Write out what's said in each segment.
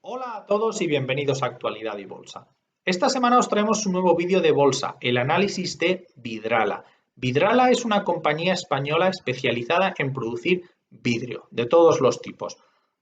Hola a todos y bienvenidos a Actualidad y Bolsa. Esta semana os traemos un nuevo vídeo de bolsa, el análisis de Vidrala. Vidrala es una compañía española especializada en producir vidrio de todos los tipos,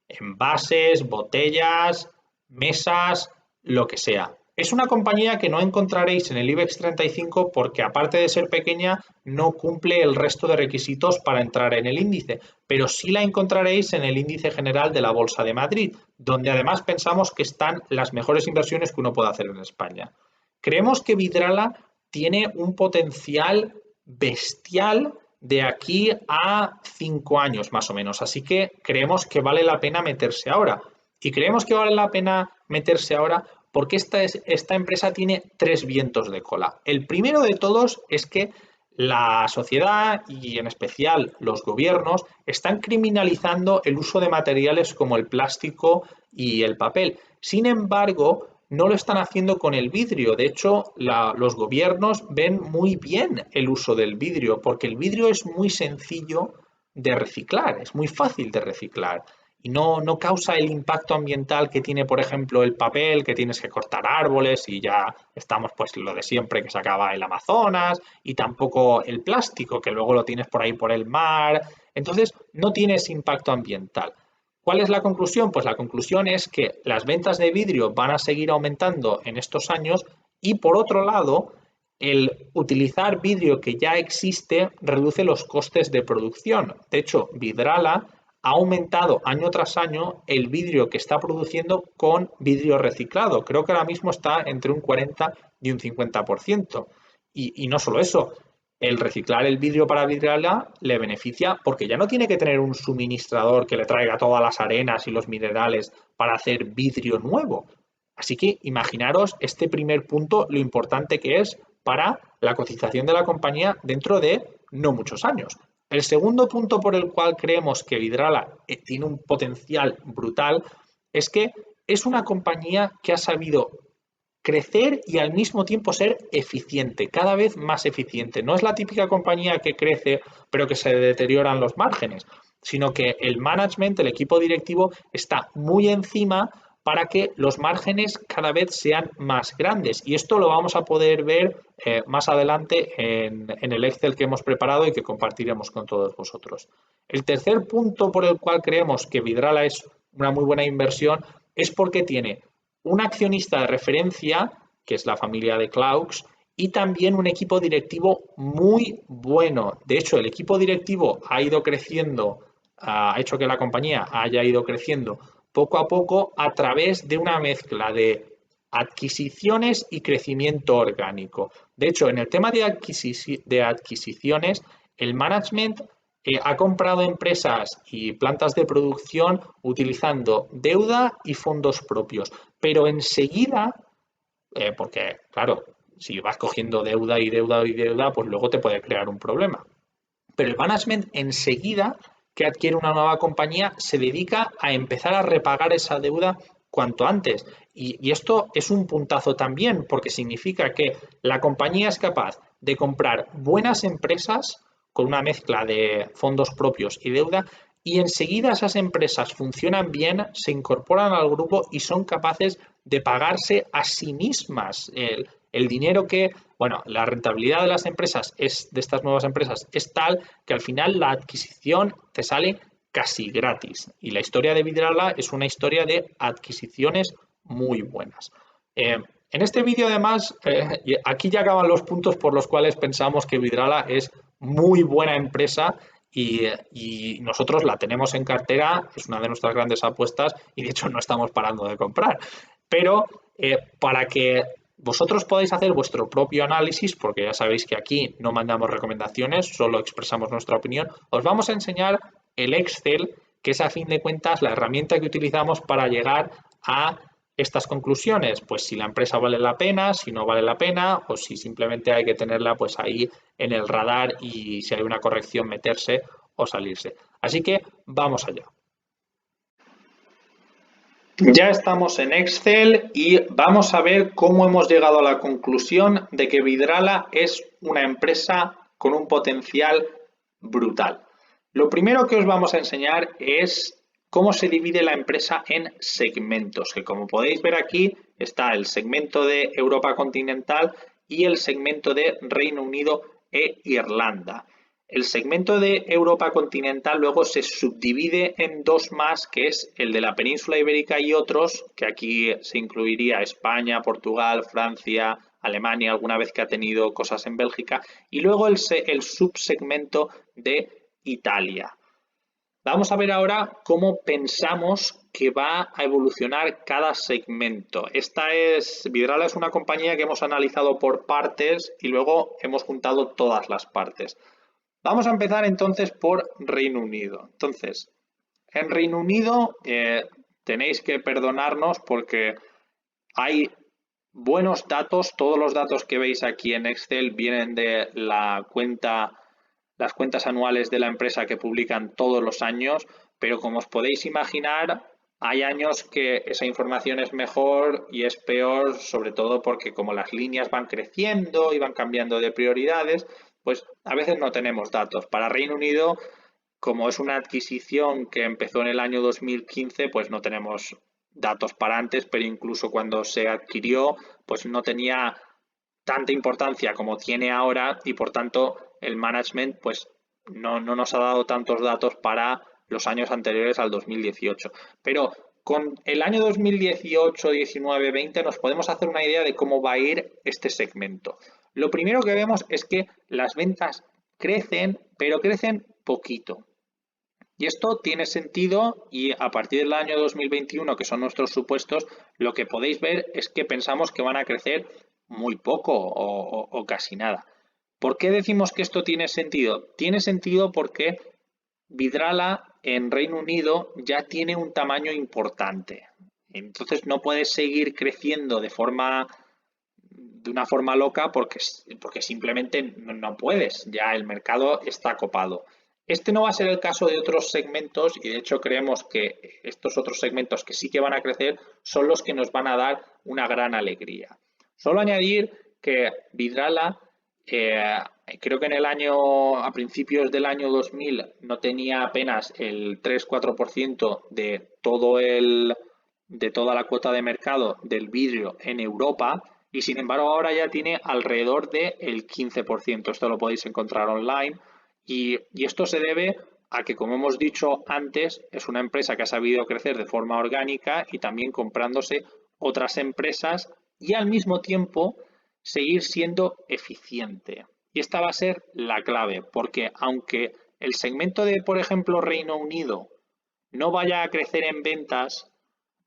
envases, botellas, mesas, lo que sea. Es una compañía que no encontraréis en el IBEX 35 porque aparte de ser pequeña no cumple el resto de requisitos para entrar en el índice, pero sí la encontraréis en el índice general de la Bolsa de Madrid, donde además pensamos que están las mejores inversiones que uno puede hacer en España. Creemos que Vidrala tiene un potencial bestial de aquí a 5 años más o menos, así que creemos que vale la pena meterse ahora. Y creemos que vale la pena meterse ahora porque esta empresa tiene tres vientos de cola. El primero de todos es que la sociedad y en especial los gobiernos están criminalizando el uso de materiales como el plástico y el papel. Sin embargo, no lo están haciendo con el vidrio. De hecho, los gobiernos ven muy bien el uso del vidrio porque el vidrio es muy sencillo de reciclar, es muy fácil de reciclar y no causa el impacto ambiental que tiene, por ejemplo, el papel, que tienes que cortar árboles y ya estamos pues lo de siempre que se acaba el Amazonas, y tampoco el plástico, que luego lo tienes por ahí por el mar. Entonces, no tiene ese impacto ambiental. ¿Cuál es la conclusión? Pues la conclusión es que las ventas de vidrio van a seguir aumentando en estos años y, por otro lado, el utilizar vidrio que ya existe reduce los costes de producción. De hecho, Vidrala ha aumentado año tras año el vidrio que está produciendo con vidrio reciclado. Creo que ahora mismo está entre un 40 y un 50%. Y no solo eso, el reciclar el vidrio para Vidrala le beneficia porque ya no tiene que tener un suministrador que le traiga todas las arenas y los minerales para hacer vidrio nuevo. Así que imaginaros este primer punto, lo importante que es para la cotización de la compañía dentro de no muchos años. El segundo punto por el cual creemos que Vidrala tiene un potencial brutal es que es una compañía que ha sabido crecer y al mismo tiempo ser eficiente, cada vez más eficiente. No es la típica compañía que crece pero que se deterioran los márgenes, sino que el management, el equipo directivo, está muy encima para que los márgenes cada vez sean más grandes. Y esto lo vamos a poder ver más adelante en el Excel que hemos preparado y que compartiremos con todos vosotros. El tercer punto por el cual creemos que Vidrala es una muy buena inversión es porque tiene un accionista de referencia, que es la familia de Claux, y también un equipo directivo muy bueno. De hecho, el equipo directivo ha ido creciendo, ha hecho que la compañía haya ido creciendo poco a poco a través de una mezcla de adquisiciones y crecimiento orgánico. De hecho, en el tema de adquisiciones, el management ha comprado empresas y plantas de producción utilizando deuda y fondos propios, pero enseguida, porque claro, si vas cogiendo deuda y deuda y deuda, pues luego te puede crear un problema. Pero el management enseguida que adquiere una nueva compañía se dedica a empezar a repagar esa deuda cuanto antes. Y esto es un puntazo también, porque significa que la compañía es capaz de comprar buenas empresas con una mezcla de fondos propios y deuda, y enseguida esas empresas funcionan bien, se incorporan al grupo y son capaces de pagarse a sí mismas el dinero que, bueno, la rentabilidad de las empresas de estas nuevas empresas es tal que al final la adquisición te sale casi gratis. Y la historia de Vidrala es una historia de adquisiciones muy buenas. En este vídeo, además, aquí ya acaban los puntos por los cuales pensamos que Vidrala es muy buena empresa y nosotros la tenemos en cartera, es una de nuestras grandes apuestas y de hecho no estamos parando de comprar. Pero para que vosotros podáis hacer vuestro propio análisis, porque ya sabéis que aquí no mandamos recomendaciones, solo expresamos nuestra opinión, os vamos a enseñar el Excel, que es a fin de cuentas la herramienta que utilizamos para llegar a estas conclusiones, pues si la empresa vale la pena, si no vale la pena, o si simplemente hay que tenerla pues ahí en el radar y si hay una corrección meterse o salirse. Así que vamos allá. Ya estamos en Excel y vamos a ver cómo hemos llegado a la conclusión de que Vidrala es una empresa con un potencial brutal. Lo primero que os vamos a enseñar es cómo se divide la empresa en segmentos, que como podéis ver aquí está el segmento de Europa continental y el segmento de Reino Unido e Irlanda. El segmento de Europa continental luego se subdivide en dos más, que es el de la península ibérica y otros, que aquí se incluiría España, Portugal, Francia, Alemania, alguna vez que ha tenido cosas en Bélgica, y luego el subsegmento de Italia. Vamos a ver ahora cómo pensamos que va a evolucionar cada segmento. Vidrala es una compañía que hemos analizado por partes y luego hemos juntado todas las partes. Vamos a empezar entonces por Reino Unido. Entonces, en Reino Unido tenéis que perdonarnos porque hay buenos datos. Todos los datos que veis aquí en Excel vienen de las cuentas anuales de la empresa que publican todos los años, pero como os podéis imaginar, hay años que esa información es mejor y es peor, sobre todo porque como las líneas van creciendo y van cambiando de prioridades, pues a veces no tenemos datos. Para Reino Unido, como es una adquisición que empezó en el año 2015, pues no tenemos datos para antes, pero incluso cuando se adquirió, pues no tenía tanta importancia como tiene ahora y por tanto el management pues no nos ha dado tantos datos para los años anteriores al 2018. Pero con el año 2018, 19, 20 nos podemos hacer una idea de cómo va a ir este segmento. Lo primero que vemos es que las ventas crecen, pero crecen poquito. Y esto tiene sentido y a partir del año 2021, que son nuestros supuestos, lo que podéis ver es que pensamos que van a crecer muy poco o casi nada. ¿Por qué decimos que esto tiene sentido? Tiene sentido porque Vidrala en Reino Unido ya tiene un tamaño importante. Entonces no puedes seguir creciendo de una forma loca porque simplemente no puedes. Ya el mercado está copado. Este no va a ser el caso de otros segmentos y de hecho creemos que estos otros segmentos que sí que van a crecer son los que nos van a dar una gran alegría. Solo añadir que Vidrala creo que a principios del año 2000 no tenía apenas el 3-4% de toda la cuota de mercado del vidrio en Europa y sin embargo ahora ya tiene alrededor del 15%. Esto lo podéis encontrar online y esto se debe a que, como hemos dicho antes, es una empresa que ha sabido crecer de forma orgánica y también comprándose otras empresas y al mismo tiempo seguir siendo eficiente. Y esta va a ser la clave, porque aunque el segmento de, por ejemplo, Reino Unido no vaya a crecer en ventas,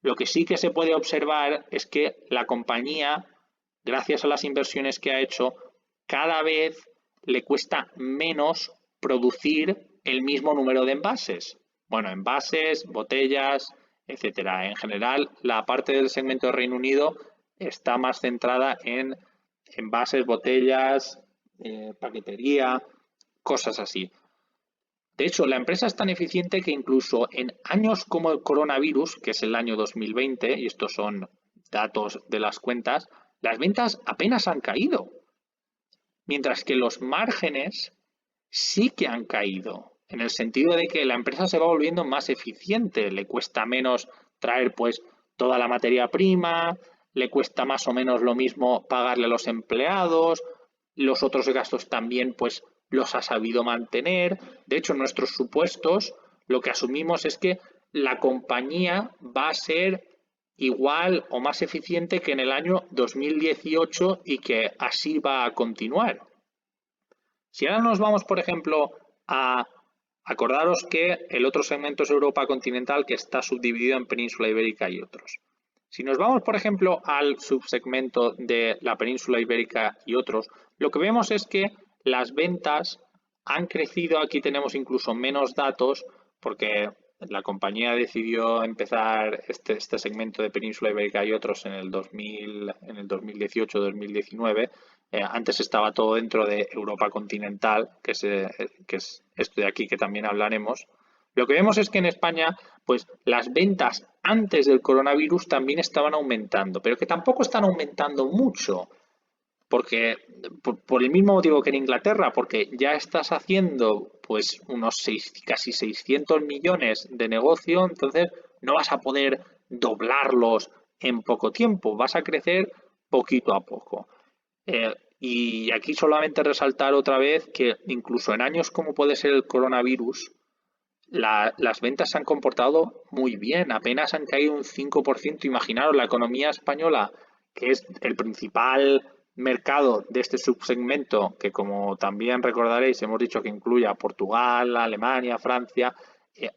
lo que sí que se puede observar es que la compañía, gracias a las inversiones que ha hecho, cada vez le cuesta menos producir el mismo número de envases. Bueno, envases, botellas, etcétera. En general, la parte del segmento de Reino Unido está más centrada en envases, botellas, paquetería, cosas así. De hecho, la empresa es tan eficiente que incluso en años como el coronavirus, que es el año 2020, y estos son datos de las cuentas, las ventas apenas han caído, mientras que los márgenes sí que han caído, en el sentido de que la empresa se va volviendo más eficiente, le cuesta menos traer pues toda la materia prima, le cuesta más o menos lo mismo pagarle a los empleados, los otros gastos también pues los ha sabido mantener. De hecho, en nuestros supuestos lo que asumimos es que la compañía va a ser igual o más eficiente que en el año 2018 y que así va a continuar. Si ahora nos vamos, por ejemplo, a acordaros que el otro segmento es Europa continental, que está subdividido en península ibérica y otros. Si nos vamos, por ejemplo, al subsegmento de la península ibérica y otros, lo que vemos es que las ventas han crecido. Aquí tenemos incluso menos datos porque la compañía decidió empezar este segmento de península ibérica y otros en el 2018-2019. Antes estaba todo dentro de Europa continental, que es esto de aquí que también hablaremos. Lo que vemos es que en España, pues las ventas antes del coronavirus también estaban aumentando, pero que tampoco están aumentando mucho. porque por el mismo motivo que en Inglaterra, porque ya estás haciendo pues unos casi 600 millones de negocio, entonces no vas a poder doblarlos en poco tiempo, vas a crecer poquito a poco. Y aquí solamente resaltar otra vez que incluso en años como puede ser el coronavirus, las ventas se han comportado muy bien, apenas han caído un 5%. Imaginaros, la economía española, que es el principal mercado de este subsegmento, que como también recordaréis, hemos dicho que incluye a Portugal, Alemania, Francia,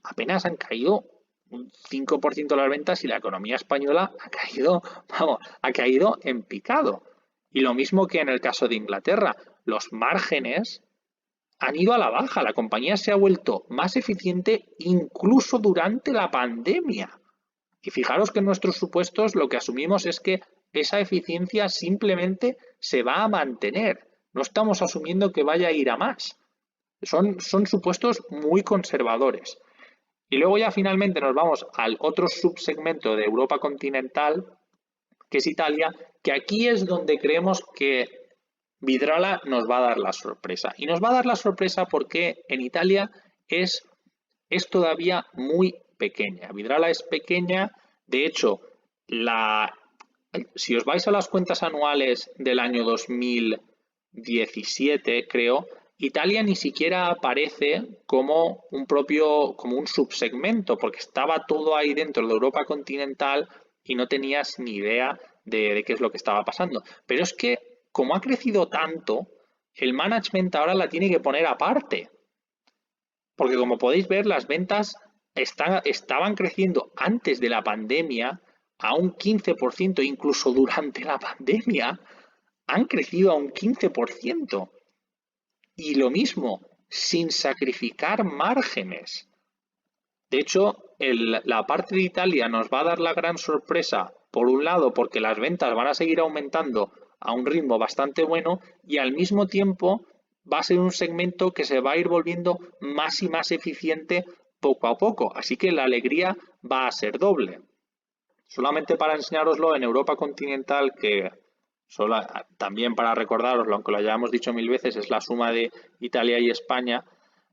apenas han caído un 5% las ventas y la economía española ha caído, vamos, ha caído en picado. Y lo mismo que en el caso de Inglaterra, los márgenes han ido a la baja. La compañía se ha vuelto más eficiente incluso durante la pandemia. Y fijaros que en nuestros supuestos lo que asumimos es que esa eficiencia simplemente se va a mantener. No estamos asumiendo que vaya a ir a más. Son supuestos muy conservadores. Y luego ya finalmente nos vamos al otro subsegmento de Europa continental, que es Italia, que aquí es donde creemos que Vidrala nos va a dar la sorpresa. Y nos va a dar la sorpresa porque en Italia es todavía muy pequeña. Vidrala es pequeña, de hecho, si os vais a las cuentas anuales del año 2017, creo, Italia ni siquiera aparece como como un subsegmento, porque estaba todo ahí dentro de Europa continental y no tenías ni idea de qué es lo que estaba pasando. Pero es que, como ha crecido tanto, el management ahora la tiene que poner aparte. Porque como podéis ver, las ventas estaban creciendo antes de la pandemia a un 15%, incluso durante la pandemia han crecido a un 15%. Y lo mismo, sin sacrificar márgenes. De hecho, la parte de Italia nos va a dar la gran sorpresa, por un lado, porque las ventas van a seguir aumentando a un ritmo bastante bueno y al mismo tiempo va a ser un segmento que se va a ir volviendo más y más eficiente poco a poco. Así que la alegría va a ser doble. Solamente para enseñároslo en Europa continental, que también para recordároslo, aunque lo hayamos dicho mil veces, es la suma de Italia y España,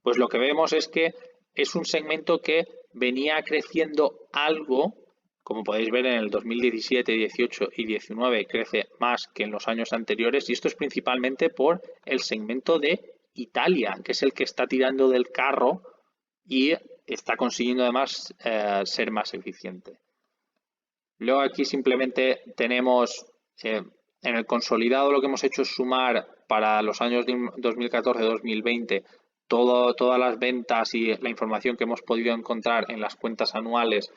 pues lo que vemos es que es un segmento que venía creciendo algo, como podéis ver en el 2017, 18 y 19 crece más que en los años anteriores, y esto es principalmente por el segmento de Italia, que es el que está tirando del carro y está consiguiendo además ser más eficiente. Luego aquí simplemente tenemos en el consolidado lo que hemos hecho es sumar para los años 2014-2020 todas las ventas y la información que hemos podido encontrar en las cuentas anuales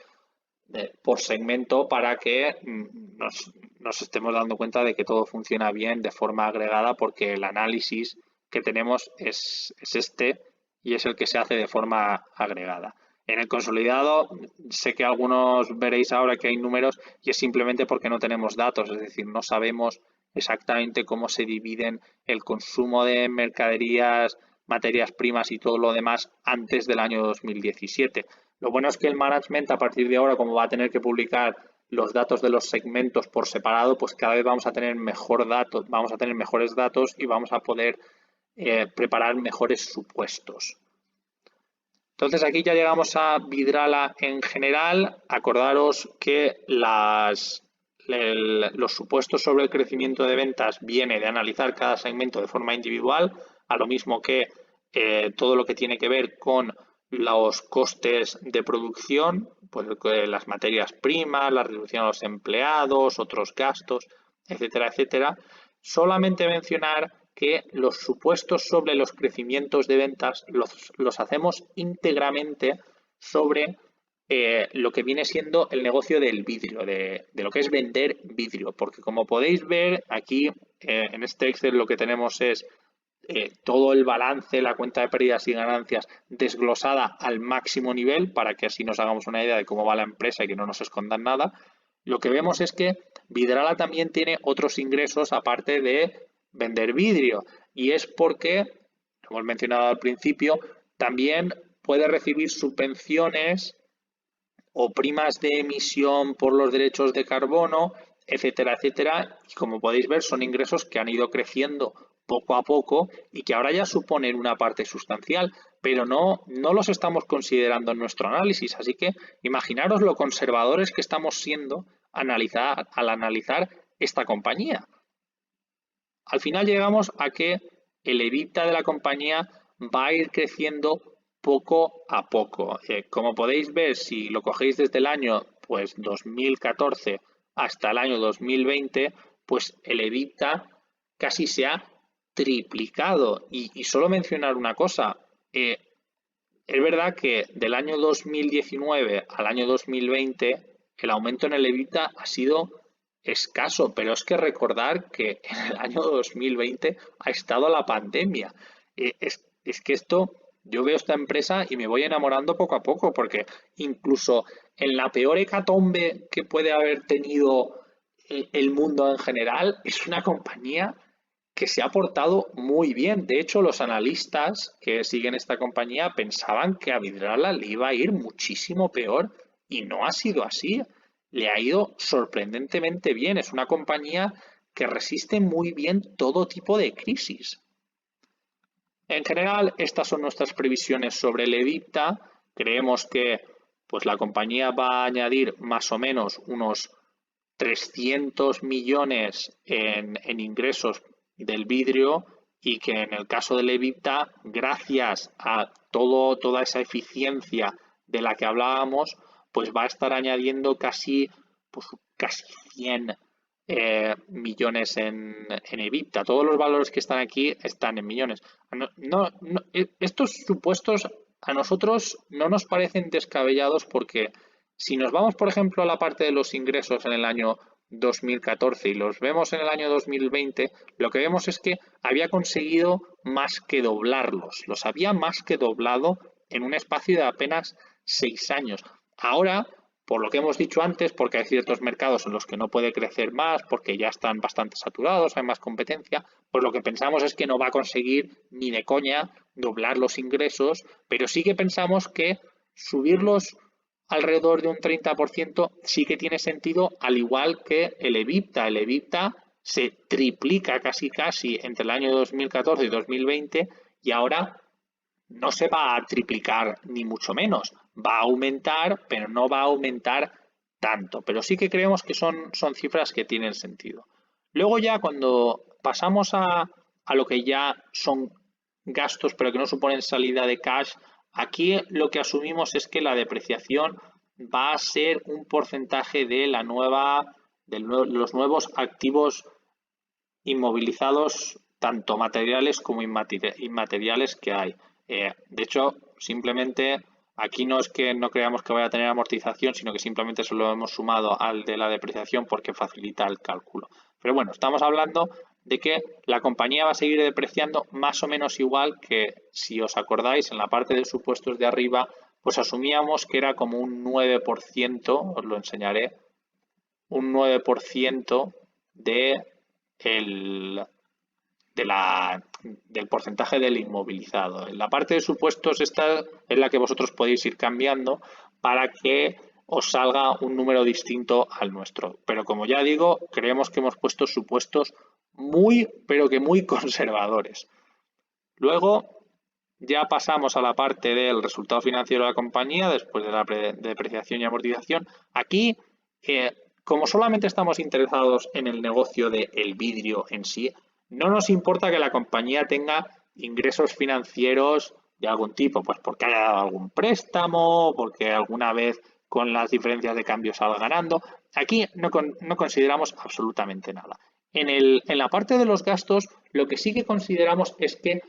por segmento para que nos estemos dando cuenta de que todo funciona bien de forma agregada, porque el análisis que tenemos es este y es el que se hace de forma agregada. En el consolidado sé que algunos veréis ahora que hay números y es simplemente porque no tenemos datos, es decir, no sabemos exactamente cómo se dividen el consumo de mercaderías, materias primas y todo lo demás antes del año 2017. Lo bueno es que el management a partir de ahora, como va a tener que publicar los datos de los segmentos por separado, pues cada vez vamos a tener mejores datos y vamos a poder preparar mejores supuestos. Entonces aquí ya llegamos a Vidrala en general. Acordaros que los supuestos sobre el crecimiento de ventas viene de analizar cada segmento de forma individual, a lo mismo que todo lo que tiene que ver con los costes de producción, pues las materias primas, la reducción a los empleados, otros gastos, etcétera, etcétera. Solamente mencionar que los supuestos sobre los crecimientos de ventas los hacemos íntegramente sobre lo que viene siendo el negocio del vidrio, de lo que es vender vidrio, porque como podéis ver aquí en este Excel lo que tenemos es todo el balance, la cuenta de pérdidas y ganancias desglosada al máximo nivel para que así nos hagamos una idea de cómo va la empresa y que no nos escondan nada. Lo que vemos es que Vidrala también tiene otros ingresos aparte de vender vidrio, y es porque, como hemos mencionado al principio, también puede recibir subvenciones o primas de emisión por los derechos de carbono etcétera, etcétera. Y como podéis ver, son ingresos que han ido creciendo poco a poco y que ahora ya suponen una parte sustancial, pero no los estamos considerando en nuestro análisis. Así que imaginaros lo conservadores que estamos siendo al analizar esta compañía. Al final llegamos a que el EBITDA de la compañía va a ir creciendo poco a poco. Como podéis ver, si lo cogéis desde el año pues 2014 hasta el año 2020, pues el EBITDA casi se ha triplicado. Y solo mencionar una cosa, es verdad que del año 2019 al año 2020 el aumento en el EBITDA ha sido escaso, pero es que recordar que en el año 2020 ha estado la pandemia. Es que esto, yo veo esta empresa y me voy enamorando poco a poco, porque incluso en la peor hecatombe que puede haber tenido el mundo en general, es una compañía que se ha portado muy bien. De hecho, los analistas que siguen esta compañía pensaban que a Vidrala le iba a ir muchísimo peor y no ha sido así. Le ha ido sorprendentemente bien. Es una compañía que resiste muy bien todo tipo de crisis. En general, estas son nuestras previsiones sobre el EBITDA. Creemos que pues, la compañía va a añadir más o menos unos 300 millones en ingresos del vidrio y que en el caso del EBITDA, gracias a toda esa eficiencia de la que hablábamos, pues va a estar añadiendo casi 100 millones en EBITDA. Todos los valores que están aquí están en millones. Estos supuestos a nosotros no nos parecen descabellados porque si nos vamos, por ejemplo, a la parte de los ingresos en el año 2014 y los vemos en el año 2020, lo que vemos es que había conseguido más que doblarlos. Los había más que doblado en un espacio de apenas 6 años. Ahora, por lo que hemos dicho antes, porque hay ciertos mercados en los que no puede crecer más, porque ya están bastante saturados, hay más competencia, pues lo que pensamos es que no va a conseguir ni de coña doblar los ingresos, pero sí que pensamos que subirlos alrededor de un 30% sí que tiene sentido, al igual que el EBITDA. El EBITDA se triplica casi entre el año 2014 y 2020 y ahora no se va a triplicar ni mucho menos. Va a aumentar, pero no va a aumentar tanto. Pero sí que creemos que son cifras que tienen sentido. Luego ya cuando pasamos a lo que ya son gastos, pero que no suponen salida de cash, aquí lo que asumimos es que la depreciación va a ser un porcentaje de los nuevos activos inmovilizados, tanto materiales como inmateriales que hay. De hecho, simplemente aquí no es que no creamos que vaya a tener amortización, sino que simplemente se lo hemos sumado al de la depreciación porque facilita el cálculo. Pero bueno, estamos hablando de que la compañía va a seguir depreciando más o menos igual que, si os acordáis, en la parte de supuestos de arriba, pues asumíamos que era como un 9%, os lo enseñaré, un 9% de del porcentaje del inmovilizado. En la parte de supuestos esta es la que vosotros podéis ir cambiando para que os salga un número distinto al nuestro. Pero como ya digo, creemos que hemos puesto supuestos pero que muy conservadores. Luego ya pasamos a la parte del resultado financiero de la compañía después de la depreciación y amortización. Aquí, como solamente estamos interesados en el negocio del vidrio en sí, no nos importa que la compañía tenga ingresos financieros de algún tipo, pues porque haya dado algún préstamo, porque alguna vez con las diferencias de cambio salga ganando. Aquí no consideramos absolutamente nada. En la parte de los gastos, lo que sí que consideramos es que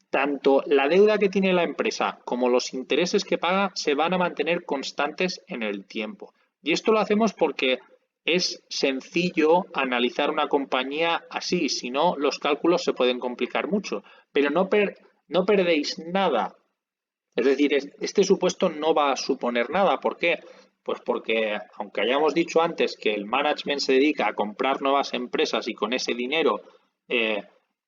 tanto la deuda que tiene la empresa como los intereses que paga se van a mantener constantes en el tiempo. Y esto lo hacemos porque es sencillo analizar una compañía así, si no los cálculos se pueden complicar mucho, pero no perdéis nada. Es decir, este supuesto no va a suponer nada. ¿Por qué? Pues porque, aunque hayamos dicho antes que el management se dedica a comprar nuevas empresas y con ese dinero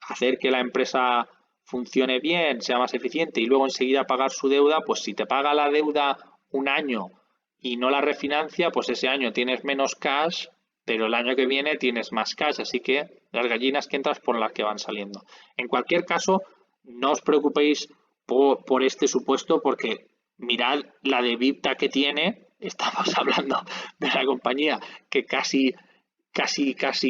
hacer que la empresa funcione bien, sea más eficiente y luego enseguida pagar su deuda, pues si te paga la deuda un año y no la refinancia, pues ese año tienes menos cash, pero el año que viene tienes más cash, así que las gallinas que entras por las que van saliendo. En cualquier caso, no os preocupéis por este supuesto porque mirad la de EBITDA que tiene, estamos hablando de la compañía que casi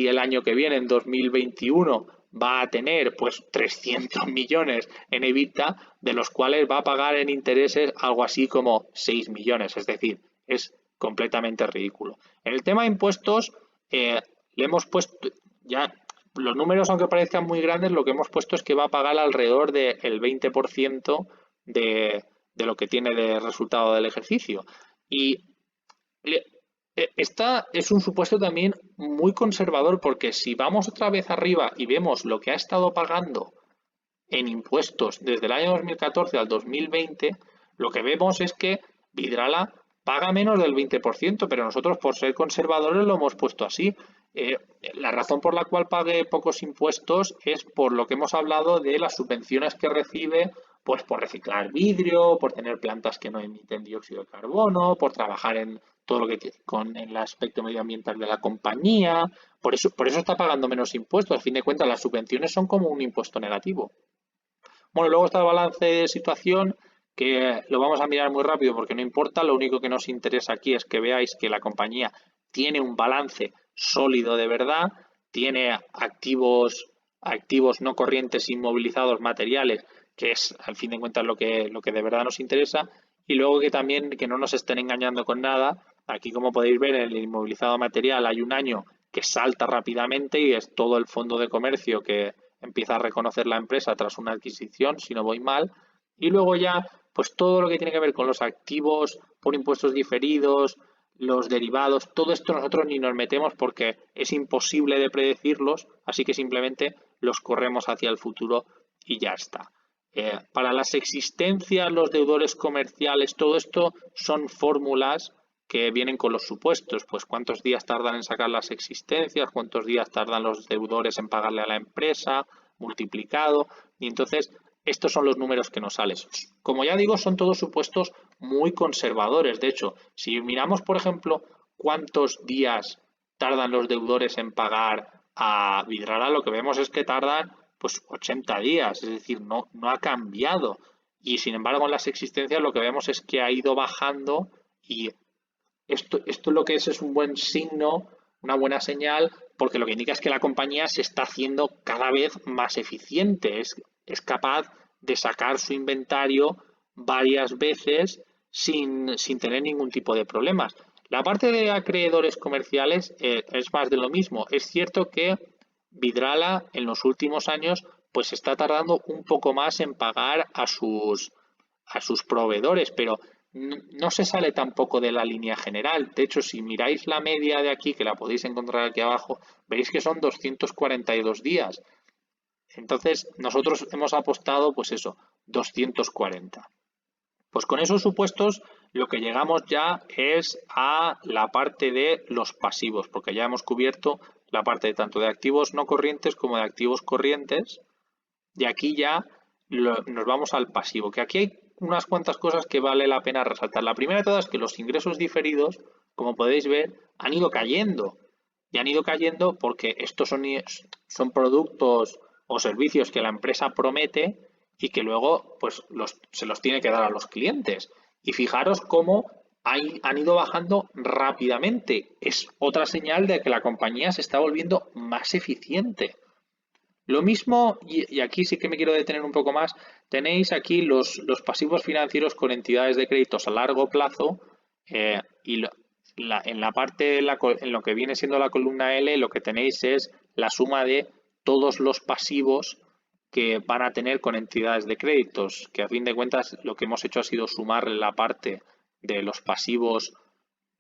el año que viene, en 2021, va a tener pues 300 millones en EBITDA, de los cuales va a pagar en intereses algo así como 6 millones, es decir, es completamente ridículo. En el tema de impuestos, le hemos puesto ya los números, aunque parezcan muy grandes, lo que hemos puesto es que va a pagar alrededor del 20% de lo que tiene de resultado del ejercicio. Y esta es un supuesto también muy conservador porque si vamos otra vez arriba y vemos lo que ha estado pagando en impuestos desde el año 2014 al 2020, lo que vemos es que Vidrala paga menos del 20%, pero nosotros por ser conservadores lo hemos puesto así. La razón por la cual pague pocos impuestos es por lo que hemos hablado de las subvenciones que recibe, pues por reciclar vidrio, por tener plantas que no emiten dióxido de carbono, por trabajar en todo lo que con el aspecto medioambiental de la compañía. Por eso está pagando menos impuestos. Al fin de cuentas, las subvenciones son como un impuesto negativo. Bueno, luego está el balance de situación, que lo vamos a mirar muy rápido porque no importa, lo único que nos interesa aquí es que veáis que la compañía tiene un balance sólido de verdad, tiene activos no corrientes inmovilizados materiales, que es al fin de cuentas lo que de verdad nos interesa, y luego que también que no nos estén engañando con nada. Aquí, como podéis ver, en el inmovilizado material hay un año que salta rápidamente y es todo el fondo de comercio que empieza a reconocer la empresa tras una adquisición, si no voy mal, y luego ya pues todo lo que tiene que ver con los activos por impuestos diferidos, los derivados, todo esto nosotros ni nos metemos porque es imposible de predecirlos, así que simplemente los corremos hacia el futuro y ya está. Para las existencias, los deudores comerciales, todo esto son fórmulas que vienen con los supuestos, pues cuántos días tardan en sacar las existencias, cuántos días tardan los deudores en pagarle a la empresa, multiplicado, y entonces estos son los números que nos salen. Como ya digo, son todos supuestos muy conservadores. De hecho, si miramos, por ejemplo, cuántos días tardan los deudores en pagar a Vidrala, lo que vemos es que tardan pues 80 días, es decir, no ha cambiado. Y sin embargo, en las existencias lo que vemos es que ha ido bajando y esto lo que es un buen signo, una buena señal, porque lo que indica es que la compañía se está haciendo cada vez más eficiente, es capaz de sacar su inventario varias veces sin tener ningún tipo de problemas. La parte de acreedores comerciales es más de lo mismo. Es cierto que Vidrala en los últimos años pues está tardando un poco más en pagar a sus proveedores, pero no se sale tampoco de la línea general. De hecho, si miráis la media de aquí, que la podéis encontrar aquí abajo, veréis que son 242 días. Entonces, nosotros hemos apostado, pues eso, 240. Pues con esos supuestos, lo que llegamos ya es a la parte de los pasivos, porque ya hemos cubierto la parte tanto de activos no corrientes como de activos corrientes. Y aquí ya nos vamos al pasivo, que aquí hay unas cuantas cosas que vale la pena resaltar. La primera de todas es que los ingresos diferidos, como podéis ver, han ido cayendo. Y han ido cayendo porque estos son productos o servicios que la empresa promete y que luego pues se los tiene que dar a los clientes. Y fijaros cómo han ido bajando rápidamente. Es otra señal de que la compañía se está volviendo más eficiente. Lo mismo, y aquí sí que me quiero detener un poco más, tenéis aquí los pasivos financieros con entidades de créditos a largo plazo y en la parte, en lo que viene siendo la columna L, lo que tenéis es la suma de todos los pasivos que van a tener con entidades de créditos, que a fin de cuentas lo que hemos hecho ha sido sumar la parte de los pasivos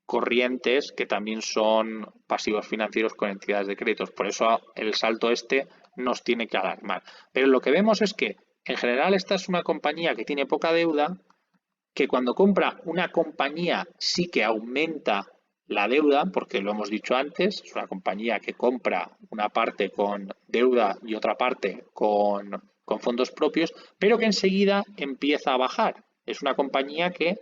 corrientes, que también son pasivos financieros con entidades de créditos. Por eso el salto este nos tiene que alarmar. Pero lo que vemos es que, en general, esta es una compañía que tiene poca deuda, que cuando compra una compañía sí que aumenta la deuda, porque lo hemos dicho antes, es una compañía que compra una parte con deuda y otra parte con fondos propios, pero que enseguida empieza a bajar. Es una compañía que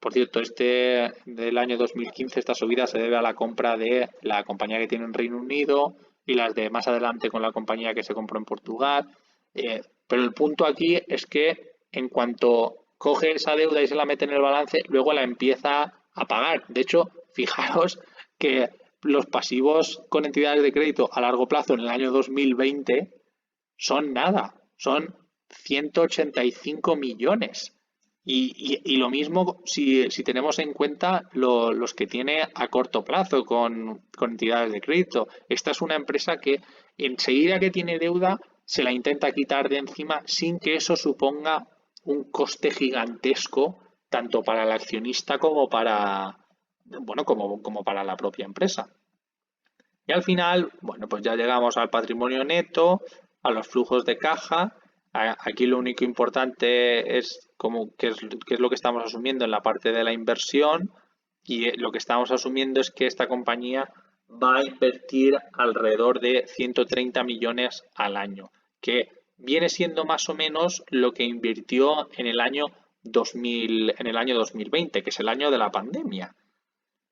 Por cierto, este del año 2015, esta subida se debe a la compra de la compañía que tiene en Reino Unido y las de más adelante con la compañía que se compró en Portugal. Pero el punto aquí es que en cuanto coge esa deuda y se la mete en el balance, luego la empieza a pagar. De hecho, fijaros que los pasivos con entidades de crédito a largo plazo en el año 2020 son nada, son 185 millones. Y lo mismo si tenemos en cuenta los que tiene a corto plazo con entidades de crédito. Esta es una empresa que enseguida que tiene deuda se la intenta quitar de encima sin que eso suponga un coste gigantesco tanto para el accionista como para, bueno, como para la propia empresa. Y al final, bueno, pues ya llegamos al patrimonio neto, a los flujos de caja. Aquí lo único importante es qué es lo que estamos asumiendo en la parte de la inversión, y lo que estamos asumiendo es que esta compañía va a invertir alrededor de 130 millones al año, que viene siendo más o menos lo que invirtió en el año 2020, que es el año de la pandemia.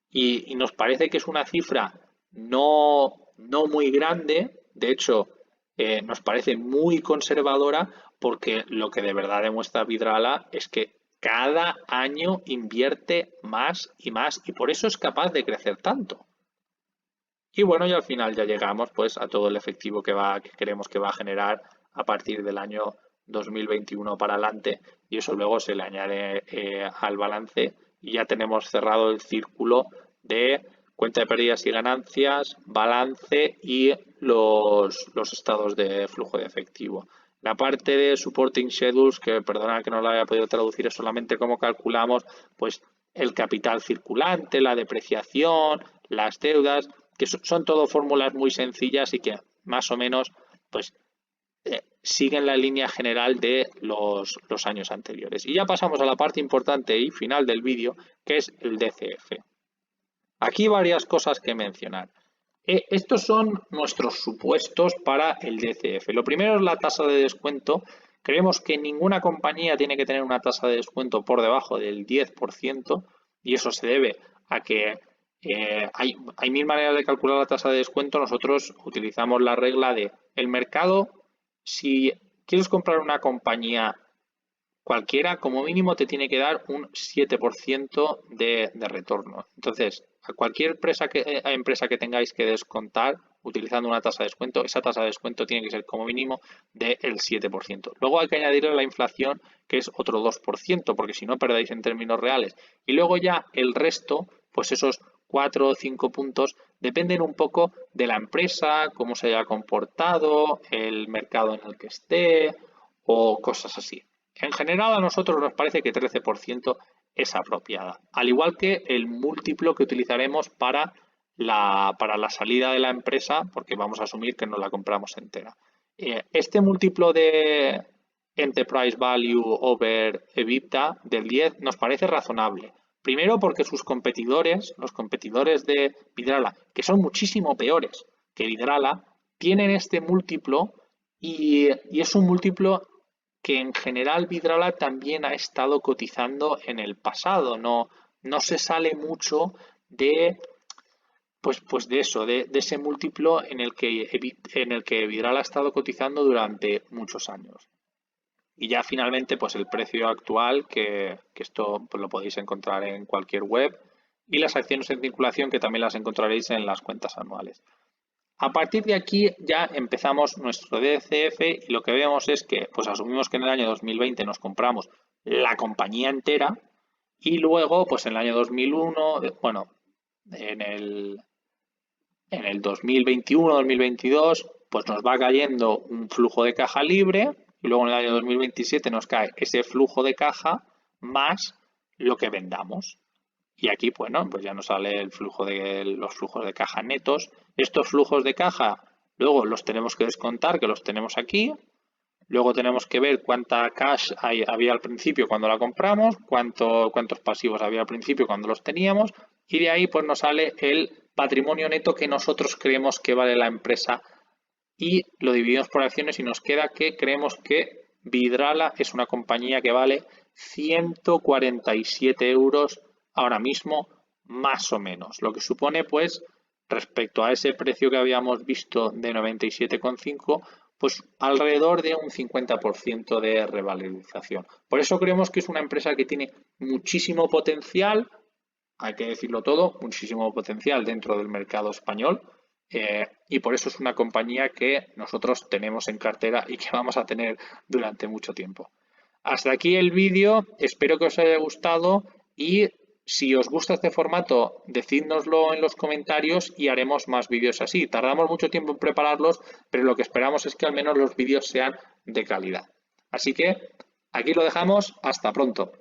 Y nos parece que es una cifra no muy grande. De hecho, nos parece muy conservadora, porque lo que de verdad demuestra Vidrala es que cada año invierte más y por eso es capaz de crecer tanto. Y bueno, y al final ya llegamos pues a todo el efectivo que creemos que va a generar a partir del año 2021 para adelante, y eso luego se le añade al balance y ya tenemos cerrado el círculo de cuenta de pérdidas y ganancias, balance y los estados de flujo de efectivo. La parte de supporting schedules, que perdona que no lo haya podido traducir, es solamente cómo calculamos pues el capital circulante, la depreciación, las deudas, que son todo fórmulas muy sencillas y que más o menos pues siguen la línea general de los años anteriores. Y ya pasamos a la parte importante y final del vídeo, que es el DCF. Aquí varias cosas que mencionar. Estos son nuestros supuestos para el DCF. Lo primero es la tasa de descuento. Creemos que ninguna compañía tiene que tener una tasa de descuento por debajo del 10%, y eso se debe a que hay mil maneras de calcular la tasa de descuento. Nosotros utilizamos la regla de el mercado. Si quieres comprar una compañía cualquiera, como mínimo te tiene que dar un 7% de retorno. Entonces, a cualquier empresa que tengáis que descontar utilizando una tasa de descuento, esa tasa de descuento tiene que ser como mínimo del 7%. Luego hay que añadirle la inflación, que es otro 2%, porque si no perdéis en términos reales. Y luego ya el resto, pues esos 4 o 5 puntos, dependen un poco de la empresa, cómo se haya comportado, el mercado en el que esté o cosas así. En general, a nosotros nos parece que 13% es apropiada, al igual que el múltiplo que utilizaremos para la salida de la empresa, porque vamos a asumir que no la compramos entera. Este múltiplo de Enterprise Value over EBITDA del 10 nos parece razonable. Primero porque sus competidores, los competidores de Vidrala, que son muchísimo peores que Vidrala, tienen este múltiplo, y es un múltiplo que en general Vidrala también ha estado cotizando en el pasado. No se sale mucho de pues de eso, de ese múltiplo en el que Vidrala ha estado cotizando durante muchos años. Y ya finalmente pues el precio actual, que esto pues lo podéis encontrar en cualquier web, y las acciones en circulación, que también las encontraréis en las cuentas anuales. A partir de aquí ya empezamos nuestro DCF, y lo que vemos es que pues asumimos que en el año 2020 nos compramos la compañía entera, y luego pues en el año 2001, bueno, en el 2021-2022 pues nos va cayendo un flujo de caja libre, y luego en el año 2027 nos cae ese flujo de caja más lo que vendamos. Y aquí, bueno, pues ya nos sale los flujos de caja netos. Estos flujos de caja luego los tenemos que descontar, que los tenemos aquí. Luego tenemos que ver cuánta cash había al principio cuando la compramos, cuántos pasivos había al principio cuando los teníamos, y de ahí pues nos sale el patrimonio neto que nosotros creemos que vale la empresa, y lo dividimos por acciones y nos queda que creemos que Vidrala es una compañía que vale 147 euros ahora mismo, más o menos, lo que supone pues respecto a ese precio que habíamos visto de 97,5, pues alrededor de un 50% de revalorización. Por eso creemos que es una empresa que tiene muchísimo potencial, hay que decirlo todo, muchísimo potencial dentro del mercado español, y por eso es una compañía que nosotros tenemos en cartera y que vamos a tener durante mucho tiempo. Hasta aquí el vídeo, espero que os haya gustado y si os gusta este formato, decídnoslo en los comentarios y haremos más vídeos así. Tardamos mucho tiempo en prepararlos, pero lo que esperamos es que al menos los vídeos sean de calidad. Así que aquí lo dejamos, hasta pronto.